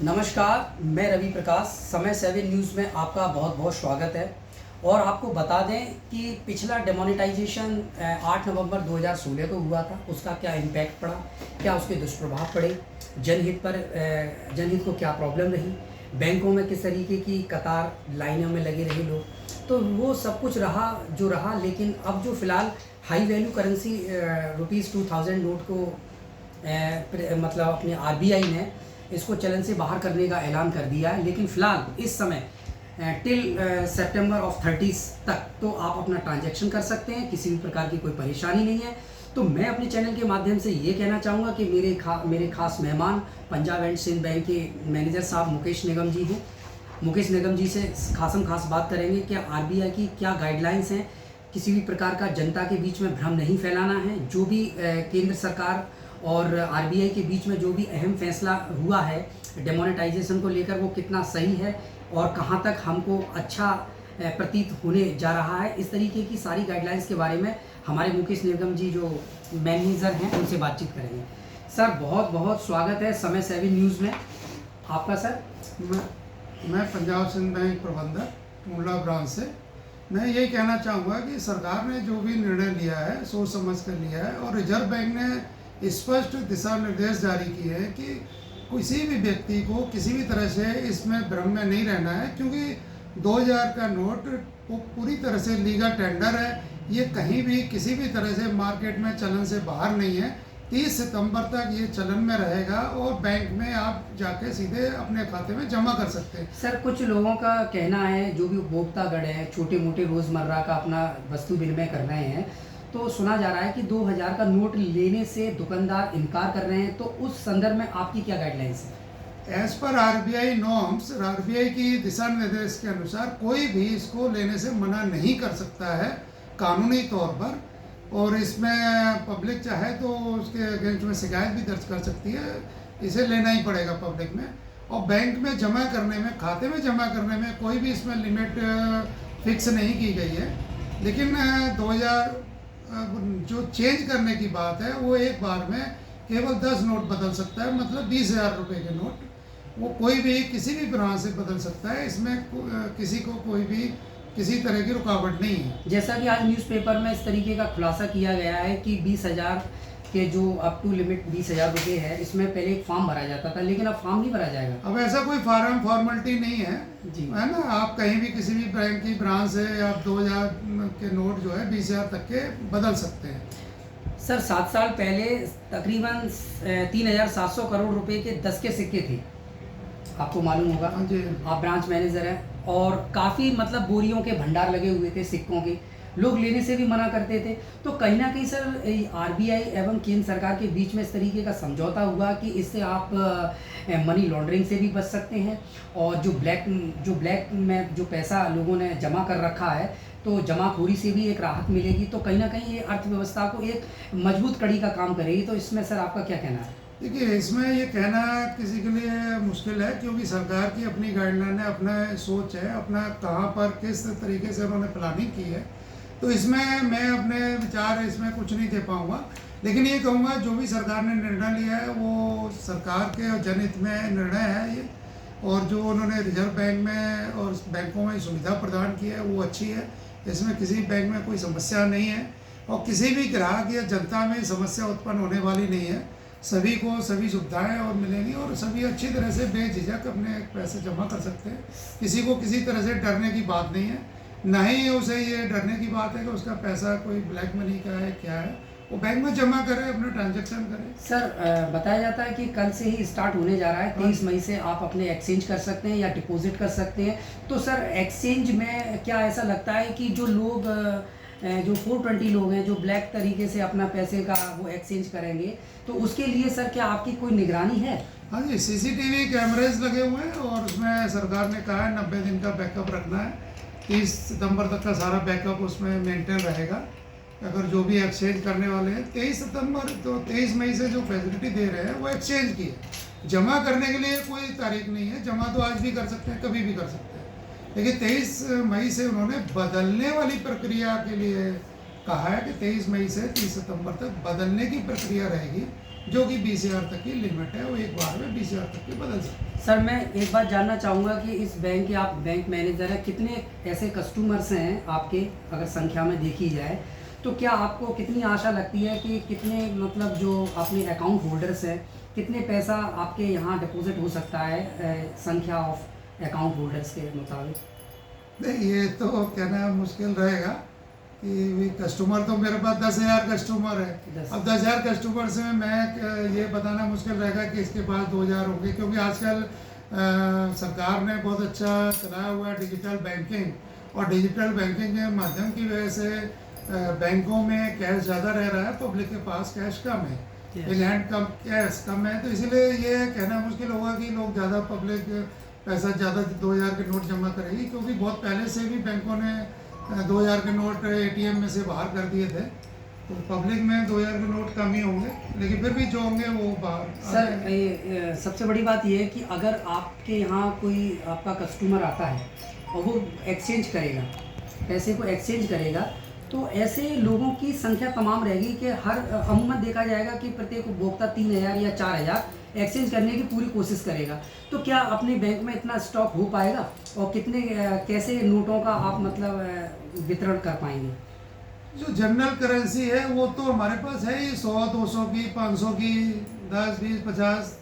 नमस्कार, मैं रवि प्रकाश। समय 7 न्यूज़ में आपका बहुत बहुत स्वागत है। और आपको बता दें कि पिछला डिमोनेटाइजेशन 8 नवंबर 2016 को हुआ था। उसका क्या इम्पैक्ट पड़ा, क्या उसके दुष्प्रभाव पड़े, जनहित को क्या प्रॉब्लम रही, बैंकों में किस तरीके की कतार लाइनों में लगे रहे लोग, तो वो सब कुछ रहा जो रहा। लेकिन अब जो फ़िलहाल हाई वैल्यू करेंसी ₹2000 नोट को मतलब अपने आरबीआई ने इसको चलन से बाहर करने का ऐलान कर दिया है। लेकिन फ़िलहाल इस समय टिल सितंबर ऑफ 30 तक तो आप अपना ट्रांजैक्शन कर सकते हैं, किसी भी प्रकार की कोई परेशानी नहीं है। तो मैं अपने चैनल के माध्यम से ये कहना चाहूँगा कि मेरे खास मेहमान पंजाब एंड सिंध बैंक के मैनेजर साहब मुकेश निगम जी हैं। मुकेश निगम जी से खास बात करेंगे कि आरबीआई की क्या गाइडलाइंस हैं, किसी भी प्रकार का जनता के बीच में भ्रम नहीं फैलाना है। जो भी केंद्र सरकार और आरबीआई के बीच में जो भी अहम फैसला हुआ है डिमोनेटाइजेशन को लेकर, वो कितना सही है और कहां तक हमको अच्छा प्रतीत होने जा रहा है, इस तरीके की सारी गाइडलाइंस के बारे में हमारे मुकेश निगम जी जो मैनेजर हैं उनसे बातचीत करेंगे। सर बहुत बहुत स्वागत है समय 7 न्यूज़ में आपका। सर मैं पंजाब सिंध बैंक प्रबंधक टूंडला ब्रांच से मैं यही कहना चाहूँगा कि सरकार ने जो भी निर्णय लिया है सोच समझ कर लिया है, और रिजर्व बैंक ने स्पष्ट दिशा निर्देश जारी किए हैं कि किसी भी व्यक्ति को किसी भी तरह से इसमें भ्रम में नहीं रहना है, क्योंकि 2000 का नोट वो पूरी तरह से लीगल टेंडर है। ये कहीं भी किसी भी तरह से मार्केट में चलन से बाहर नहीं है। 30 सितंबर तक ये चलन में रहेगा और बैंक में आप जाके सीधे अपने खाते में जमा कर सकते हैं। सर कुछ लोगों का कहना है, जो भी उपभोक्तागण है छोटे मोटे रोज़मर्रा का अपना वस्तु विनिमय कर रहे हैं, तो सुना जा रहा है कि 2000 का नोट लेने से दुकानदार इनकार कर रहे हैं। तो उस संदर्भ में आपकी क्या गाइडलाइंस है? As per RBI norms, RBI की दिशा निर्देश के अनुसार कोई भी इसको लेने से मना नहीं कर सकता है कानूनी तौर पर, और इसमें पब्लिक चाहे तो उसके अगेंस्ट में शिकायत भी दर्ज कर सकती है। इसे लेना ही पड़ेगा पब्लिक में। और बैंक में जमा करने में, खाते में जमा करने में कोई भी इसमें लिमिट फिक्स नहीं की गई है। लेकिन 2000 जो चेंज करने की बात है वो एक बार में केवल 10 नोट बदल सकता है, मतलब 20,000 रुपये के नोट वो कोई भी किसी भी ब्रांच से बदल सकता है। इसमें किसी को कोई भी किसी तरह की रुकावट नहीं है। जैसा कि आज न्यूज़पेपर में इस तरीके का खुलासा किया गया है कि 20,000 के जो अप टू लिमिट 20,000 रुपये है, इसमें पहले एक फॉर्म भरा जाता था, लेकिन अब फॉर्म नहीं भरा जाएगा। अब ऐसा कोई फॉर्मेलिटी नहीं है जी, है ना। आप कहीं भी किसी भी बैंक की ब्रांच से आप 2000 के नोट जो है 20,000 तक के बदल सकते हैं। सर 7 साल पहले तकरीबन 3,700 करोड़ रुपए के 10 के सिक्के थे, आपको मालूम होगा। हाँ जी। आप ब्रांच मैनेजर हैं, और काफ़ी मतलब बोरियों के भंडार लगे हुए थे सिक्कों के, लोग लेने से भी मना करते थे। तो कहीं ना कहीं सर आरबीआई एवं केंद्र सरकार के बीच में इस तरीके का समझौता हुआ कि इससे आप मनी लॉन्ड्रिंग से भी बच सकते हैं, और जो ब्लैक में जो पैसा लोगों ने जमा कर रखा है तो जमाखोरी से भी एक राहत मिलेगी। तो कहीं ना कहीं ये अर्थव्यवस्था को एक मजबूत कड़ी का काम करेगी। तो इसमें सर आपका क्या कहना है? देखिए, इसमें ये कहना किसी के लिए मुश्किल है, क्योंकि सरकार की अपनी गाइडलाइन है, अपना सोच है, अपना कहाँ पर किस तरीके से उन्होंने प्लानिंग की है। तो इसमें मैं अपने विचार इसमें कुछ नहीं दे पाऊँगा। लेकिन ये कहूँगा जो भी सरकार ने निर्णय लिया है वो सरकार के और जनहित में निर्णय है ये, और जो उन्होंने रिजर्व बैंक में और बैंकों में सुविधा प्रदान की है वो अच्छी है। इसमें किसी बैंक में कोई समस्या नहीं है, और किसी भी ग्राहक या जनता में समस्या उत्पन्न होने वाली नहीं है। सभी को सभी सुविधाएं और मिलेंगी, और सभी अच्छी तरह से बेझिझक अपने पैसे जमा कर सकते हैं। किसी को किसी तरह से डरने की बात नहीं है, ना ही उसे ये डरने की बात है कि उसका पैसा कोई ब्लैक मनी का है क्या है। वो बैंक में जमा करे, अपना ट्रांजेक्शन करे। सर बताया जाता है कि कल से ही स्टार्ट होने जा रहा है, 23 मई से आप अपने एक्सचेंज कर सकते हैं या डिपॉजिट कर सकते हैं। तो सर एक्सचेंज में क्या ऐसा लगता है कि जो लोग जो 420 लोग हैं जो ब्लैक तरीके से अपना पैसे का वो एक्सचेंज करेंगे, तो उसके लिए सर क्या आपकी कोई निगरानी है? हाँ जी, सीसीटीवी कैमरेज लगे हुए हैं, और उसमें सरकार ने कहा है 90 दिन का बैकअप रखना है। 30 सितंबर तक का सारा बैकअप उसमें मेंटेन रहेगा। अगर जो भी एक्सचेंज करने वाले हैं 23 सितंबर तो 23 मई से जो फैसिलिटी दे रहे हैं वो एक्सचेंज की है। जमा करने के लिए कोई तारीख नहीं है, जमा तो आज भी कर सकते हैं, कभी भी कर सकते हैं। लेकिन 23 मई से उन्होंने बदलने वाली प्रक्रिया के लिए कहा है कि 23 मई से 30 सितंबर तक बदलने की प्रक्रिया रहेगी। जो कि 20,000 तक की लिमिट है, वो एक बार में 20,000 तक की बदल सकते हैं। सर मैं एक बात जानना चाहूँगा कि इस बैंक के आप बैंक मैनेजर हैं, कितने ऐसे कस्टमर्स हैं आपके, अगर संख्या में देखी जाए तो क्या आपको कितनी आशा लगती है कि कितने मतलब जो अपने अकाउंट होल्डर्स हैं, कितने पैसा आपके यहाँ डिपॉजिट हो सकता है संख्या ऑफ अकाउंट होल्डर्स के मुताबिक? नहीं, ये तो कहना मुश्किल रहेगा कि कस्टमर तो मेरे पास 10,000 कस्टमर है। 10। अब 10,000 कस्टमर से मैं ये बताना मुश्किल रहेगा कि इसके पास 2,000 होंगे, क्योंकि आजकल सरकार ने बहुत अच्छा चलाया हुआ है डिजिटल बैंकिंग, और डिजिटल बैंकिंग के माध्यम की वजह से बैंकों में कैश ज़्यादा रह रहा है, पब्लिक के पास कैश कम है, इन हैंड कम कैश कम है। तो इसीलिए ये कहना मुश्किल होगा कि लोग ज़्यादा पब्लिक पैसा ज़्यादा 2,000 के नोट जमा करेगी, क्योंकि बहुत पहले से भी बैंकों ने 2,000 के नोट एटीएम में से बाहर कर दिए थे। तो पब्लिक में 2,000 के नोट कम ही होंगे, लेकिन फिर भी जो होंगे वो बाहर। सर सबसे बड़ी बात यह है कि अगर आपके यहाँ कोई आपका कस्टमर आता है और वो एक्सचेंज करेगा, पैसे को एक्सचेंज करेगा, तो ऐसे लोगों की संख्या तमाम रहेगी कि हर अमूमन देखा जाएगा कि प्रत्येक उपभोक्ता 3,000 या 4,000 एक्सचेंज करने की पूरी कोशिश करेगा। तो क्या अपने बैंक में इतना स्टॉक हो पाएगा, और कितने कैसे नोटों का आप मतलब वितरण कर पाएंगे? जो जनरल करेंसी है वो तो हमारे पास है ही, 100, 200 की, 500 की, 10, 20, 50,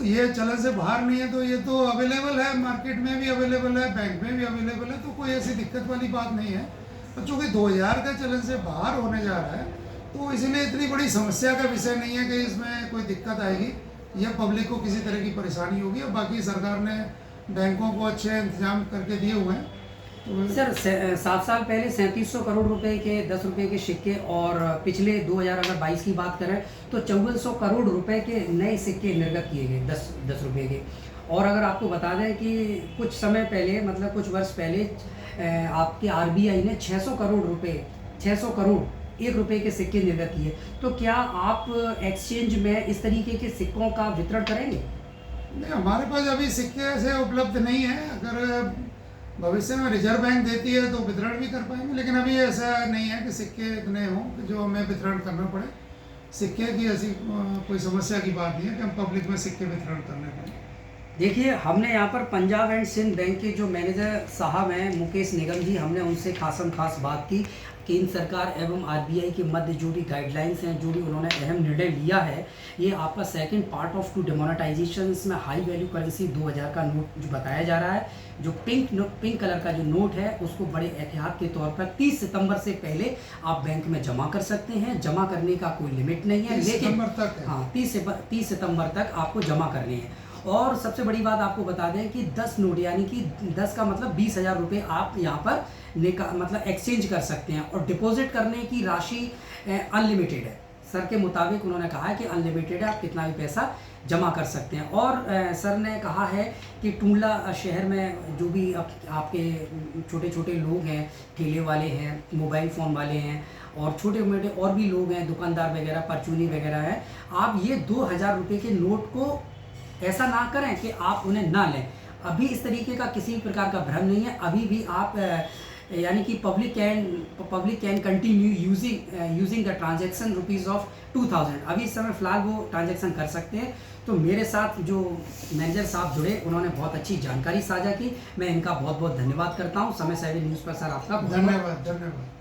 ये चलन से बाहर नहीं है। तो ये तो अवेलेबल है, मार्केट में भी अवेलेबल है, बैंक में भी अवेलेबल है, तो कोई ऐसी दिक्कत वाली बात नहीं है। तो चूँकि 2,000 का चलन से बाहर होने जा रहा है, तो इसलिए इतनी बड़ी समस्या का विषय नहीं है कि इसमें कोई दिक्कत आएगी या पब्लिक को किसी तरह की परेशानी होगी। और बाकी सरकार ने बैंकों को अच्छे इंतजाम करके दिए हुए हैं। तो सर 7 साल पहले 3700 करोड़ रुपए के 10 रुपए के सिक्के, और पिछले 2022 की बात करें तो 5400 करोड़ रुपए के नए सिक्के निर्गत किए गए 10 रुपए के। और अगर आपको बता दें कि कुछ समय पहले, मतलब कुछ वर्ष पहले, आपके आरबीआई ने 600 करोड़ रुपए, 600 करोड़ 1 रुपए के सिक्के निर्गत किए। तो क्या आप एक्सचेंज में इस तरीके के सिक्कों का वितरण करेंगे? नहीं, हमारे पास अभी सिक्के ऐसे उपलब्ध नहीं है। अगर भविष्य में रिजर्व बैंक देती है तो वितरण भी कर पाएंगे, लेकिन अभी ऐसा नहीं है कि सिक्के इतने हों कि जो हमें वितरण करना पड़े। सिक्के की ऐसी कोई समस्या की बात नहीं है कि हम पब्लिक में सिक्के वितरण करने पड़े। देखिए, हमने यहाँ पर पंजाब एंड सिंध बैंक के जो मैनेजर साहब हैं मुकेश निगम जी, हमने उनसे खास बात की। केंद्र सरकार एवं आरबीआई के मध्य जो भी गाइडलाइंस हैं, जो भी उन्होंने अहम निर्णय लिया है, ये आपका second part of two demonetization में हाई वैल्यू करेंसी 2,000 का नोट जो बताया जा रहा है, जो पिंक कलर का जो नोट है, उसको बड़े एहतियात के तौर पर 30 सितंबर से पहले आप बैंक में जमा कर सकते हैं। जमा करने का कोई लिमिट नहीं है, लेकिन हाँ 30 सितंबर तक आपको जमा करने हैं। और सबसे बड़ी बात आपको बता दें कि 10 नोट, यानी कि 10 का मतलब 20,000 रुपये आप यहाँ पर मतलब एक्सचेंज कर सकते हैं। और डिपॉजिट करने की राशि अनलिमिटेड है। सर के मुताबिक उन्होंने कहा है कि अनलिमिटेड है, आप कितना भी पैसा जमा कर सकते हैं। और सर ने कहा है कि टूंडला शहर में जो भी आपके छोटे छोटे लोग हैं, ठेले वाले हैं, मोबाइल फ़ोन वाले हैं, और छोटे मोटे और भी लोग हैं, दुकानदार वगैरह, परचूनी वगैरह हैं, आप ये 2,000 रुपये के नोट को ऐसा ना करें कि आप उन्हें ना लें। अभी इस तरीके का किसी भी प्रकार का भ्रम नहीं है। अभी भी आप यानी कि public can continue using the transaction rupees of 2,000। अभी इस समय फ़िलहाल वो ट्रांजैक्शन कर सकते हैं। तो मेरे साथ जो मैनेजर साहब जुड़े, उन्होंने बहुत अच्छी जानकारी साझा की। मैं इनका बहुत बहुत धन्यवाद करता हूँ। समय 7 न्यूज़ पर सर आपका धन्यवाद।